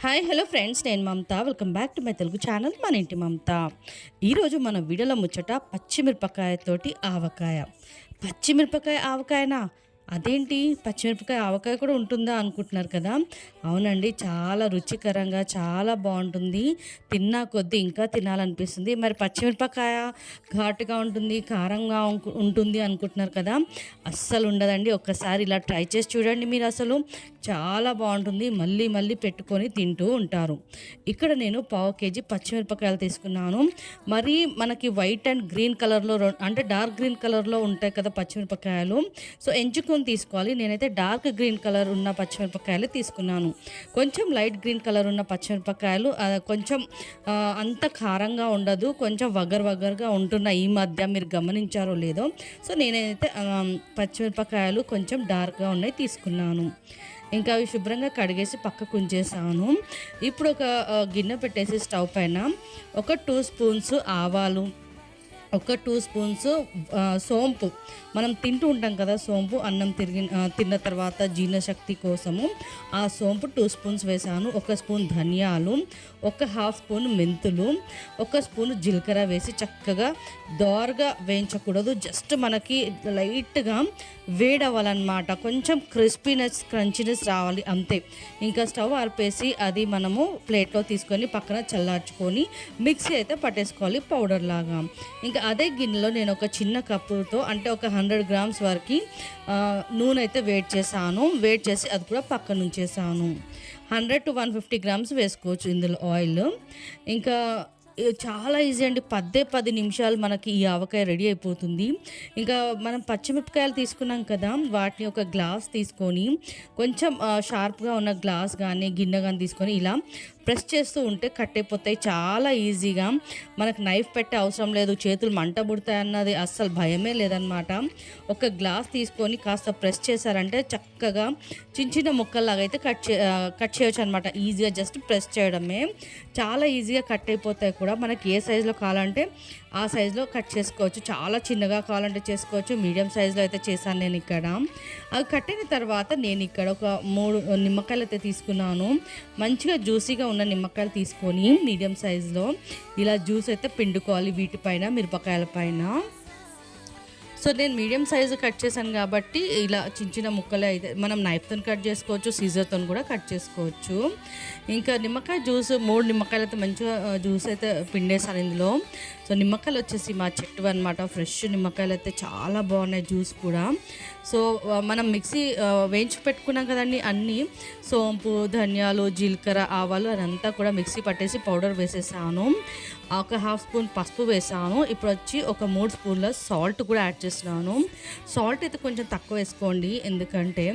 Hi hello friends, నేను Mamata. Welcome back to my Telugu channel మన ఇంటి మమత. ఈరోజు మన వీడియోలో ముచ్చట పచ్చిమిరపకాయతోటి ఆవకాయ. పచ్చిమిరపకాయ ఆవకాయనా? అదేంటి, పచ్చిమిరపకాయ ఆవకాయ కూడా ఉంటుందా అనుకుంటున్నారు కదా. అవునండి, చాలా రుచికరంగా చాలా బాగుంటుంది. తిన్నా కొద్దీ ఇంకా తినాలనిపిస్తుంది. మరి పచ్చిమిరపకాయ ఘాటుగా ఉంటుంది, కారంగా ఉంటుంది అనుకుంటున్నారు కదా. అస్సలు ఉండదండి. ఒక్కసారి ఇలా ట్రై చేసి చూడండి. మీరు అసలు చాలా బాగుంటుంది. మళ్ళీ మళ్ళీ పెట్టుకొని తింటూ ఉంటారు. ఇక్కడ నేను పావు కేజీ పచ్చిమిరపకాయలు తీసుకున్నాను. మరి మనకి వైట్ అండ్ గ్రీన్ కలర్లో అంటే డార్క్ గ్రీన్ కలర్లో ఉంటాయి కదా పచ్చిమిరపకాయలు. సో ఎంచుకొని తీసుకోవాలి. నేనైతే డార్క్ గ్రీన్ కలర్ ఉన్న పచ్చిమిరపకాయలు తీసుకున్నాను. కొంచెం లైట్ గ్రీన్ కలర్ ఉన్న పచ్చిమిరపకాయలు కొంచెం అంత కారంగా ఉండదు, కొంచెం వగరుగా ఉంటున్నాయి. ఈ మధ్య మీరు గమనించారో లేదో. సో నేనైతే పచ్చిమిరపకాయలు కొంచెం డార్క్గా ఉన్నాయి తీసుకున్నాను. ఇంకా అవి శుభ్రంగా కడిగేసి పక్కకు ఉంచేసాను. ఇప్పుడు ఒక గిన్నె పెట్టేసి స్టవ్ పైన ఒక 2 స్పూన్స్ ఆవాలు, ఒక 2 స్పూన్స్ సోంపు. మనం తింటూ ఉంటాం కదా సోంపు, అన్నం తిన్న తర్వాత జీర్ణశక్తి కోసము ఆ సోంపు 2 స్పూన్స్ వేసాను. 1 స్పూన్ ధనియాలు, 1/2 స్పూన్ మెంతులు, 1 స్పూన్ జీలకర్ర వేసి చక్కగా దోరగా వేయించకూడదు, జస్ట్ మనకి లైట్గా వేడవ్వాలన్నమాట. కొంచెం క్రంచీనెస్ రావాలి అంతే. ఇంకా స్టవ్ ఆర్పేసి అది మనము ప్లేట్లో తీసుకొని పక్కన చల్లార్చుకొని మిక్సీ అయితే పట్టేసుకోవాలి పౌడర్ లాగా. ఇంకా అదే గిన్నెలో నేను ఒక చిన్న కప్పుతో అంటే ఒక 100 గ్రామ్స్ వరకు నూనె అయితే వేడి చేసి అది కూడా పక్కన ఉంచేసాను. 100 to 150 గ్రామ్స్ వేసుకోవచ్చు ఇందులో ఆయిల్. ఇంకా చాలా ఈజీ అండి. 10 నిమిషాలు మనకి ఈ ఆవకాయ రెడీ అయిపోతుంది. ఇంకా మనం పచ్చిమిరపకాయలు తీసుకున్నాం కదా, వాటిని ఒక గ్లాస్ తీసుకొని కొంచెం షార్ప్గా ఉన్న గ్లాస్ కానీ గిన్నె కానీ తీసుకొని ఇలా ప్రెస్ చేస్తూ ఉంటే కట్ అయిపోతాయి చాలా ఈజీగా. మనకు నైఫ్ పెట్టే అవసరం లేదు, చేతులు మంట పుడతాయి అన్నది అస్సలు భయమే లేదనమాట. ఒక గ్లాస్ తీసుకొని కాస్త ప్రెస్ చేశారంటే చక్కగా చిన్న ముక్కల్లాగా అయితే కట్ చేయొచ్చు అనమాట. ఈజీగా జస్ట్ ప్రెస్ చేయడమే, చాలా ఈజీగా కట్ అయిపోతాయి కూడా. మనకి ఏ సైజులో కావాలంటే ఆ సైజులో కట్ చేసుకోవచ్చు. చాలా చిన్నగా కావాలంటే చేసుకోవచ్చు, మీడియం సైజులో అయితే చేశాను నేను ఇక్కడ. అవి కట్టిన తర్వాత నేను ఇక్కడ ఒక 3 నిమ్మకాయలు అయితే తీసుకున్నాను. మంచిగా జ్యూసీగా ఉన్న నిమ్మకాయలు తీసుకొని మీడియం సైజులో ఇలా జ్యూస్ అయితే పిండుకోవాలి వీటిపైన, మిరపకాయల పైన. సో నేను మీడియం సైజు కట్ చేశాను కాబట్టి ఇలా చిన్న ముక్కలు అయితే మనం నైఫ్తో కట్ చేసుకోవచ్చు, సీజర్తో కూడా కట్ చేసుకోవచ్చు. ఇంకా నిమ్మకాయ జ్యూస్ 3 నిమ్మకాయలు అయితే మంచిగా జ్యూస్ అయితే పిండేశాను ఇందులో. సో నిమ్మకాయలు వచ్చేసి మా చెట్టు అనమాట, ఫ్రెష్ నిమ్మకాయలు అయితే చాలా బాగున్నాయి జ్యూస్ కూడా. సో మనం మిక్సీ వేయించి పెట్టుకున్నాం కదండి అన్నీ, సోంపు, ధనియాలు, జీలకర్ర, ఆవాలు అదంతా కూడా మిక్సీ పట్టేసి పౌడర్ వేసేసాను. ఒక 1/2 స్పూన్ పసుపు వేసాను. ఇప్పుడు వచ్చి ఒక 3 స్పూన్ల సాల్ట్ కూడా యాడ్ చేస్తున్నాను. సాల్ట్ అయితే కొంచెం తక్కువ వేసుకోండి, ఎందుకంటే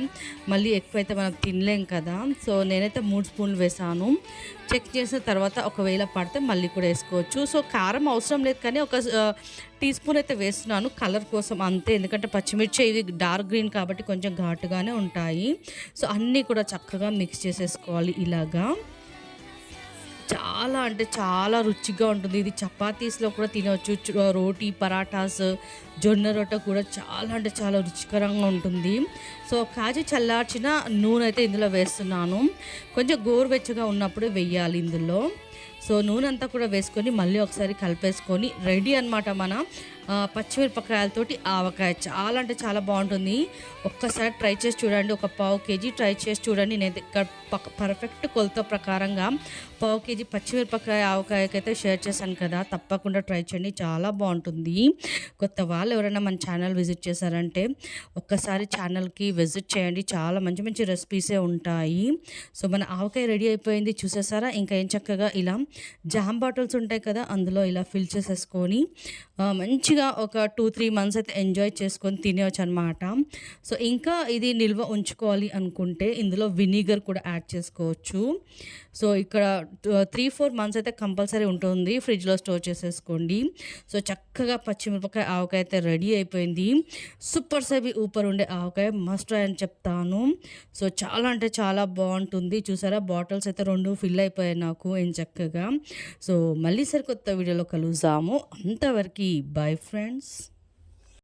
మళ్ళీ ఎక్కువైతే మనం తినలేం కదా. సో నేనైతే 3 స్పూన్లు వేసాను. చెక్ చేసిన తర్వాత ఒకవేళ పడితే మళ్ళీ కూడా వేసుకోవచ్చు. సో కారం అవసరం లేదు, కానీ ఒక టీ స్పూన్ అయితే వేస్తున్నాను కలర్ కోసం అంతే. ఎందుకంటే పచ్చిమిర్చి ఇవి డార్క్ గ్రీన్ కాబట్టి కొంచెం ఘాటుగానే ఉంటాయి. సో అన్నీ కూడా చక్కగా మిక్స్ చేసేసుకోవాలి ఇలాగా. చాలా అంటే చాలా రుచిగా ఉంటుంది. ఇది చపాతీస్లో కూడా తినవచ్చు, రోటీ, పరాటాస్, జొన్న రొట్టె కూడా చాలా అంటే చాలా రుచికరంగా ఉంటుంది. సో కాచి చల్లార్చిన నూనె అయితే ఇందులో వేస్తున్నాను. కొంచెం గోరువెచ్చగా ఉన్నప్పుడు వేయాలి ఇందులో. సో నూనె అంతా కూడా వేసుకొని మళ్ళీ ఒకసారి కలిపేసుకొని రెడీ అనమాట మన పచ్చిమిరపకాయలతోటి ఆవకాయ. చాలా అంటే చాలా బాగుంటుంది. ఒక్కసారి ట్రై చేసి చూడండి. ఒక పావు కేజీ ట్రై చేసి చూడండి. నేను ఇక్కడ పర్ఫెక్ట్ కొలత ప్రకారంగా పావు కేజీ పచ్చిమిరపకాయ ఆవకాయకైతే షేర్ చేశాను కదా, తప్పకుండా ట్రై చేయండి, చాలా బాగుంటుంది. కొత్త వాళ్ళు ఎవరైనా మన ఛానల్ విజిట్ చేశారంటే ఒక్కసారి ఛానల్కి విజిట్ చేయండి, చాలా మంచి మంచి రెసిపీసే ఉంటాయి. సో మన ఆవకాయ రెడీ అయిపోయింది చూసేసారా. ఇంకా ఏం చక్కగా ఇలా జామ్ బాటిల్స్ ఉంటాయి కదా, అందులో ఇలా ఫిల్ చేసేసుకొని మంచిగా ఒక 2-3 మంత్స్ అయితే ఎంజాయ్ చేసుకొని తినేవచ్చు అనమాట. సో ఇంకా ఇది నిల్వ ఉంచుకోవాలి అనుకుంటే ఇందులో వినీగర్ కూడా యాడ్ చేసుకోవచ్చు. సో ఇక్కడ 3-4 మంత్స్ అయితే కంపల్సరీ ఉంటుంది, ఫ్రిడ్జ్లో స్టోర్ చేసేసుకోండి. సో చక్కగా పచ్చిమిరపకాయ ఆవకాయ అయితే రెడీ అయిపోయింది. సూపర్ సేవి ఊపర్ ఉండే ఆవకాయ మస్ట్ ట్రై అని చెప్తాను. సో చాలా అంటే చాలా బాగుంటుంది. చూసారా, బాటిల్స్ అయితే 2 ఫిల్ అయిపోయాయి నాకు ఏం చక్కగా. సో మళ్ళీ సరికొత్త వీడియోలో కలుద్దాము. అంతవరకు బై ఫ్రెండ్స్.